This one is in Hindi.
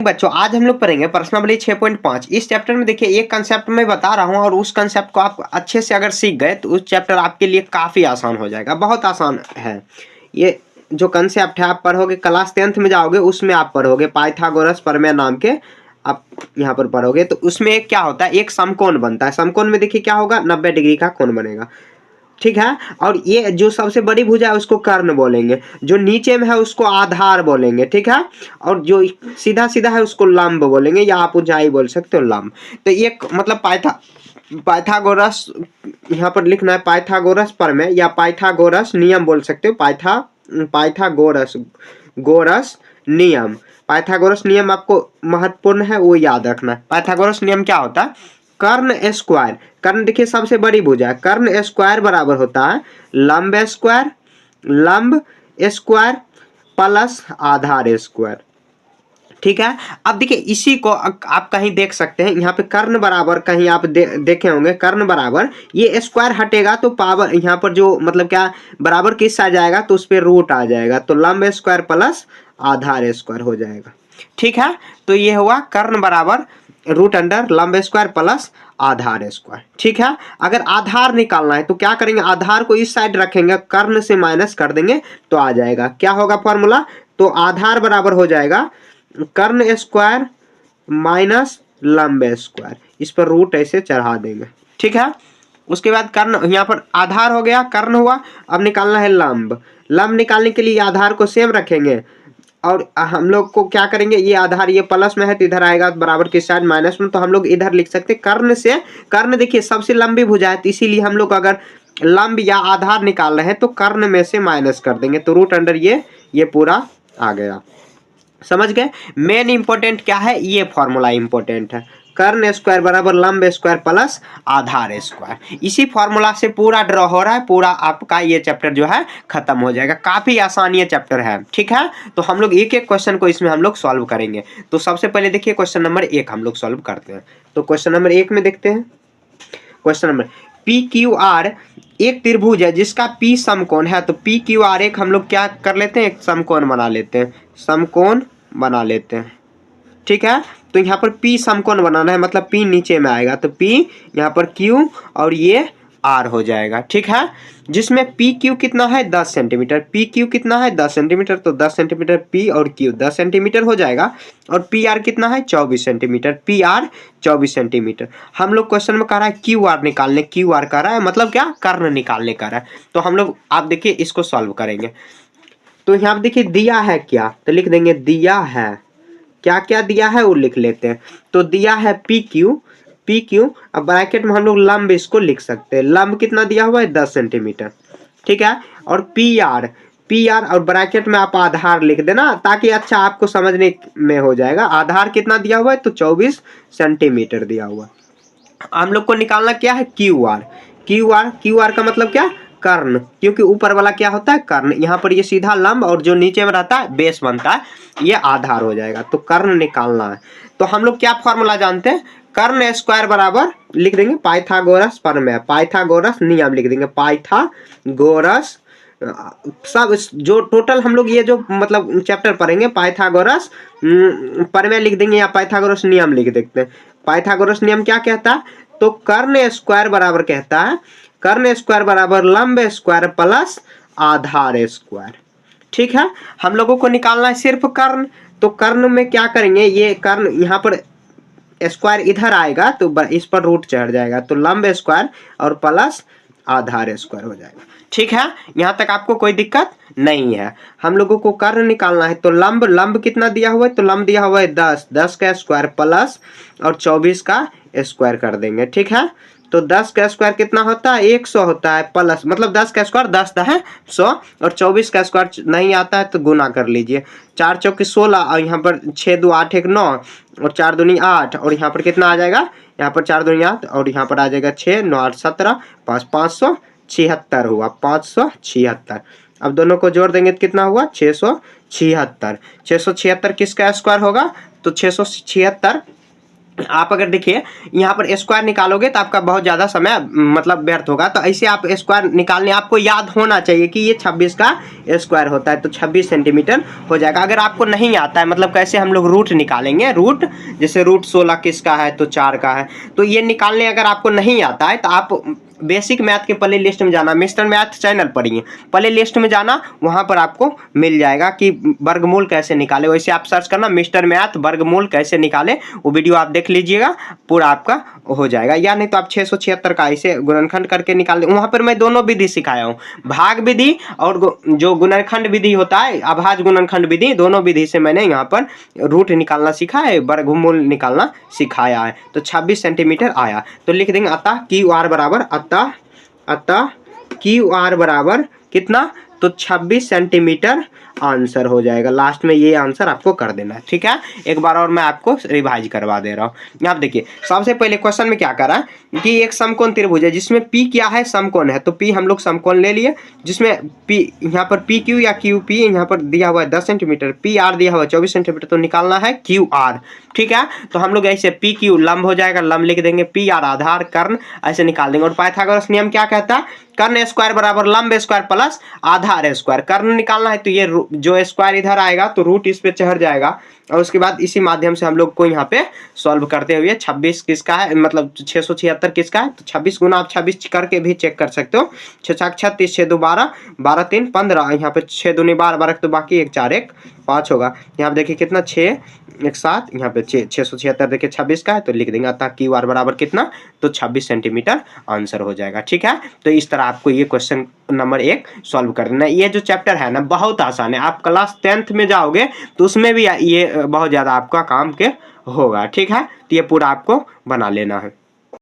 बच्चों आज हम लोग पढ़ेंगे प्रश्नावली 6.5। इस चैप्टर में देखिए एक कंसेप्ट मैं बता रहा हूँ और उस कंसेप्ट को आप अच्छे से अगर सीख गए तो उस चैप्टर आपके लिए काफ़ी आसान हो जाएगा। बहुत आसान है ये जो कंसेप्ट है। आप पढ़ोगे क्लास 10th में जाओगे, उसमें आप पढ़ोगे पाइथागोरस प्रमेय नाम के, आप यहाँ पर पढ़ोगे तो उसमें क्या होता है, एक समकोण बनता है। समकोण में देखिए क्या होगा, 90 डिग्री का कोण बनेगा, ठीक है। और ये जो सबसे बड़ी भुजा है उसको कर्ण बोलेंगे, जो नीचे में है उसको आधार बोलेंगे, ठीक है। और जो सीधा सीधा है उसको लंब बोलेंगे, या आप ऊंचाई बोल सकते हो, लंब। तो ये मतलब पाइथागोरस यहाँ पर लिखना है, पाइथागोरस प्रमेय या पाइथागोरस नियम बोल सकते हो। पाइथागोरस नियम, पाइथागोरस नियम आपको महत्वपूर्ण है, वो याद रखना है। पाइथागोरस नियम क्या होता है, कर्ण स्क्वायर, कर्ण देखिए सबसे बड़ी भुजा है, कर्ण स्क्वायर बराबर होता है लंब स्क्वायर प्लस आधार स्क्वायर, ठीक है। अब देखिए इसी को आप कहीं देख सकते हैं, यहाँ पे कर्ण बराबर कहीं आप देखे होंगे, कर्ण बराबर ये स्क्वायर हटेगा तो पावर यहाँ पर जो मतलब क्या बराबर किस आ जाएगा, तो उस पर रूट आ जाएगा, तो लंब स्क्वायर प्लस आधार स्क्वायर हो जाएगा, ठीक है। तो ये हुआ कर्ण बराबर रूट अंडर लंब स्क्वायर प्लस आधार स्क्वायर, ठीक है। अगर आधार निकालना है तो क्या करेंगे, आधार को इस साइड रखेंगे, कर्ण से माइनस कर देंगे तो आ जाएगा, क्या होगा फॉर्मूला, तो आधार बराबर हो जाएगा कर्ण स्क्वायर माइनस लंब स्क्वायर, इस पर रूट ऐसे चढ़ा देंगे, ठीक है। उसके बाद कर्ण, यहाँ पर आधार हो गया, कर्ण हुआ, अब निकालना है लंब। लंब निकालने के लिए आधार को सेम रखेंगे और हम लोग को क्या करेंगे, ये आधार ये प्लस में है तो इधर आएगा बराबर के साइड माइनस में, तो हम लोग इधर लिख सकते हैं कर्ण से, कर्ण देखिए सबसे लंबी भुजा है, तो इसीलिए हम लोग अगर लंब या आधार निकाल रहे हैं तो कर्ण में से माइनस कर देंगे, तो रूट अंडर ये पूरा आ गया, समझ गए। मेन इंपॉर्टेंट क्या है, ये फॉर्मूला इंपॉर्टेंट है, कर्ण स्क्वायर बराबर लंब स्क्वायर प्लस आधार स्क्वायर। इसी फॉर्मूला से पूरा ड्रॉ हो रहा है, पूरा आपका ये चैप्टर जो है खत्म हो जाएगा। काफी आसान ये चैप्टर है, ठीक है। तो हम लोग एक एक क्वेश्चन को इसमें हम लोग सॉल्व करेंगे। तो सबसे पहले देखिए क्वेश्चन नंबर 1 हम लोग सॉल्व करते हैं। तो क्वेश्चन नंबर 1 में देखते हैं, question number P Q R एक त्रिभुज है जिसका पी समकोण है, तो पी क्यू आर एक हम लोग क्या कर लेते हैं, एक समकोण बना लेते हैं, समकोण बना लेते हैं, ठीक है। तो यहाँ पर P समकोण बनाना है, मतलब P नीचे में आएगा, तो P यहाँ पर Q और ये R हो जाएगा, ठीक है। जिसमें PQ कितना है 10 सेंटीमीटर, PQ कितना है 10 सेंटीमीटर, तो 10 सेंटीमीटर P और Q 10 सेंटीमीटर हो जाएगा, और PR कितना है 24 सेंटीमीटर, PR 24 सेंटीमीटर। हम लोग क्वेश्चन में कह रहा है QR निकालने, QR कह रहा है मतलब क्या, कर्ण निकालने का रहा है। तो हम लोग आप देखिए इसको सॉल्व करेंगे। तो यहाँ पे देखिए दिया है क्या, तो लिख देंगे दिया है, क्या क्या दिया है वो लिख लेते हैं। तो दिया है पी क्यू, अब ब्रैकेट में हम लोग लंब इसको लिख सकते हैं, लंब कितना दिया हुआ है 10 सेंटीमीटर, ठीक है। और पी आर और ब्रैकेट में आप आधार लिख देना, ताकि अच्छा आपको समझने में हो जाएगा। आधार कितना दिया हुआ है, तो 24 सेंटीमीटर दिया हुआ। हम लोग को निकालना क्या है, क्यू आर का मतलब क्या, कर्ण, क्योंकि ऊपर वाला क्या होता है कर्ण, यहाँ पर ये सीधा लंब और जो नीचे में रहता है बेस बनता है, ये आधार हो जाएगा। तो कर्ण निकालना है, तो हम लोग क्या फॉर्मूला जानते हैं, कर्ण स्क्वायर बराबर लिख देंगे पाइथागोरस प्रमेय, पाइथागोरस नियम लिख देंगे, पाइथागोरस सब जो टोटल हम लोग ये जो मतलब चैप्टर पढ़ेंगे पाइथागोरस प्रमेय लिख देंगे, या पाइथागोरस नियम लिख देते हैं। पाइथागोरस नियम क्या कहता है, तो कर्ण स्क्वायर बराबर कहता है, कर्ण स्क्वायर बराबर लंब स्क्वायर प्लस आधार स्क्वायर, ठीक है। हम लोगों को निकालना है सिर्फ कर्ण, तो कर्ण में क्या करेंगे, ये कर्ण यहाँ पर स्क्वायर इधर आएगा तो इस पर रूट चढ़ जाएगा, तो लंब स्क्वायर और प्लस आधार स्क्वायर हो जाएगा, ठीक है। यहाँ तक आपको कोई दिक्कत नहीं है। हम लोगों को कर्ण निकालना है, तो लंब कितना दिया हुआ है, तो लंब दिया हुआ है 10 का स्क्वायर प्लस और 24 का स्क्वायर कर देंगे, ठीक है। तो 10 का स्क्वायर कितना होता है 100 होता है, प्लस मतलब 10 का स्क्वायर 10 है 100, और 24 का स्क्वायर नहीं आता है तो गुना कर लीजिए, 4 चौके 16 और यहाँ पर 6 2 8 1 9 और 4 दूनी 8, और यहाँ पर कितना आ जाएगा, यहाँ पर 4 दूनी 8 और यहाँ पर आ जाएगा 6 9 8 17 5 576 हुआ, 576। अब दोनों को जोड़ देंगे तो कितना हुआ 676। 676 किसका स्क्वायर होगा, तो 676 आप अगर देखिए यहाँ पर स्क्वायर निकालोगे तो आपका बहुत ज़्यादा समय मतलब व्यर्थ होगा। तो ऐसे आप स्क्वायर निकालने आपको याद होना चाहिए कि ये 26 का स्क्वायर होता है, तो 26 सेंटीमीटर हो जाएगा। अगर आपको नहीं आता है मतलब कैसे हम लोग रूट निकालेंगे, रूट जैसे रूट 16 किसका है तो 4 का है, तो ये निकालने अगर आपको नहीं आता है तो आप बेसिक मैथ के प्ले लिस्ट में जाना, मिस्टर मैथ चैनल पर ही प्ले लिस्ट में जाना, वहाँ पर आपको मिल जाएगा कि वर्गमूल कैसे निकाले। वैसे आप सर्च करना मिस्टर मैथ वर्गमूल कैसे निकाले, वो वीडियो आप देख लीजिएगा, पूरा आपका हो जाएगा। या नहीं तो आप 676 का ऐसे गुणनखंड करके निकाल, वहाँ पर मैं दोनों विधि सिखाया हूँ, भाग विधि और जो गुणनखंड विधि होता है अभाज्य गुणनखंड विधि, दोनों विधि से मैंने यहाँ पर रूट निकालना सीखा है, वर्गमूल निकालना सिखाया है। तो 26 सेंटीमीटर आया, तो लिख देंगे अतः क्यू आर बराबर, अतः क्यू आर बराबर कितना, तो 26 सेंटीमीटर आंसर हो जाएगा। लास्ट में ये आंसर आपको कर देना है, ठीक है। एक बार और मैं आपको रिवाइज करवा दे रहा हूँ। यहाँ पे देखिए सबसे पहले क्वेश्चन में क्या करा कि एक समकोण त्रिभुज है जिसमें P क्या है, समकोण है, तो P हम लोग समकोण ले लिए, जिसमें P यहाँ पर पी क्यू या क्यू पी यहाँ पर दिया हुआ है 10 सेंटीमीटर, पी आर दिया हुआ है 24 सेंटीमीटर, तो निकालना है क्यू आर, ठीक है। तो हम लोग ऐसे पी क्यू लंब हो जाएगा, लंब लिख देंगे, पी आर आधार कर्ण ऐसे निकाल देंगे। और पाइथागोरस नियम क्या कहता है, कर्ण स्क्वायर बराबर लंब स्क्वायर प्लस आधार स्क्वायर। कर्ण निकालना है तो ये जो स्क्वायर इधर आएगा तो रूट इस पे चढ़ जाएगा, और उसके बाद इसी माध्यम से हम लोग को यहाँ पे सॉल्व करते हुए 26 किसका है मतलब 676 किसका है, तो 26 गुना आप 26 करके भी चेक कर सकते हो। 6 6 36, 6 2 12, 12 3 15, यहाँ पे 6 दूनी 12, 12 तो बाकी 1 4 1 5 होगा। यहाँ पे देखिए कितना 6 1 7, यहाँ पे 676 देखिए 26 का है, तो लिख देंगे अतः क्यू आर बराबर कितना, तो 26 सेंटीमीटर आंसर हो जाएगा, ठीक है। तो इस तरह आपको ये क्वेश्चन नंबर 1 सॉल्व करना है। ये जो चैप्टर है ना बहुत आसान है, आप क्लास 10th में जाओगे तो उसमें भी ये बहुत ज़्यादा आपका काम के होगा, ठीक है। तो ये पूरा आपको बना लेना है।